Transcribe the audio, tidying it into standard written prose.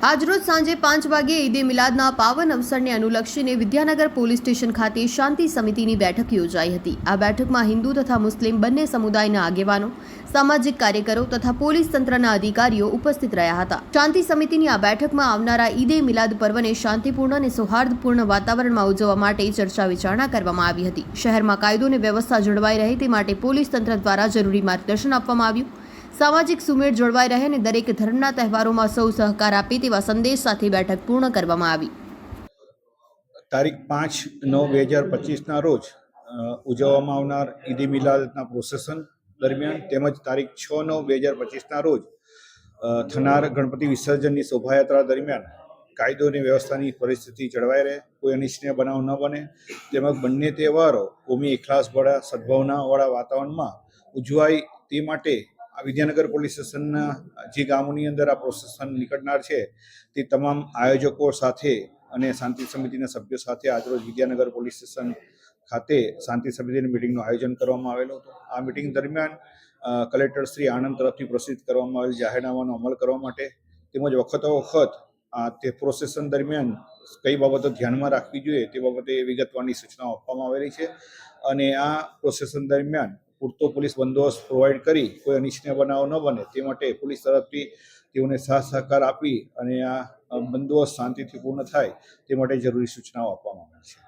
આજરોજ સાંજે 5 વાગ્યે ઈદે મિલાદના પાવન અવસરને અનુલક્ષીને વિદ્યાનગર પોલીસ સ્ટેશન ખાતે શાંતિ સમિતિની બેઠક યોજાઈ હતી। આ બેઠકમાં હિન્દુ તથા મુસ્લિમ બંને સમુદાયના આગેવાનો, સામાજિક કાર્યકરો તથા પોલીસ તંત્રના અધિકારીઓ ઉપસ્થિત રહ્યા હતા। શાંતિ સમિતિની આ બેઠકમાં આવનારા ઈદે મિલાદ પર્વને શાંતિપૂર્ણ અને સૌહાર્દપૂર્ણ વાતાવરણમાં ઉજવવા માટે ચર્ચા વિચારણા કરવામાં આવી હતી। શહેરમાં કાયદો અને વ્યવસ્થા જળવાઈ રહે તે માટે પોલીસ તંત્ર દ્વારા જરૂરી માર્ગદર્શન આપવામાં આવ્યું। સામાજિક સુમેળ જળવાઈ રહે અને દરેક ધર્મના તહેવારોમાં સૌ સહકાર આપે તેવા સંદેશ સાથે બેઠક પૂર્ણ કરવામાં આવી। તારીખ 5/9/2025ના રોજ ઉજવવામાં આવનાર ઈદ મિલાદના પ્રોસેસન દરમિયાન તેમજ તારીખ 6/9/2025ના રોજ થનાર ગણપતિ વિસર્જનની શોભાયાત્રા દરમિયાન કાયદો અને વ્યવસ્થાની પરિસ્થિતિ જળવાઈ રહે, કોઈ અનિચ્છનીય બનાવ ન બને તેમજ બંને તહેવારો કોમી એકલાસવાળા સદભાવનાવાળા વાતાવરણમાં ઉજવાય તે માટે આ વિદ્યાનગર પોલીસ સ્ટેશનના જે ગામોની અંદર આ પ્રોસેસન નીકળનાર છે તે તમામ આયોજકો સાથે અને શાંતિ સમિતિના સભ્યો સાથે આજરોજ વિદ્યાનગર પોલીસ સ્ટેશન ખાતે શાંતિ સમિતિની મિટિંગનું આયોજન કરવામાં આવેલું હતું। આ મિટિંગ દરમિયાન કલેક્ટર શ્રી આણંદ તરફથી પ્રસિદ્ધ કરવામાં આવેલ જાહેરનામાનો અમલ કરવા માટે તેમજ વખત તે પ્રોસેસન દરમિયાન કઈ બાબતો ધ્યાનમાં રાખવી જોઈએ તે બાબતે વિગતવારની સૂચનાઓ આપવામાં આવેલી છે અને આ પ્રોસેસન દરમિયાન પૂરતો પોલીસ બંદોબસ્ત પ્રોવાઈડ કરી કોઈ અનિચ્છનીય બનાવ ન બને તે માટે પોલીસ તરફથી તેઓને સાથ સહકાર આપી અને આ બંદોબસ્ત શાંતિથી પૂર્ણ થાય તે માટે જરૂરી સૂચનાઓ આપવામાં આવી છે।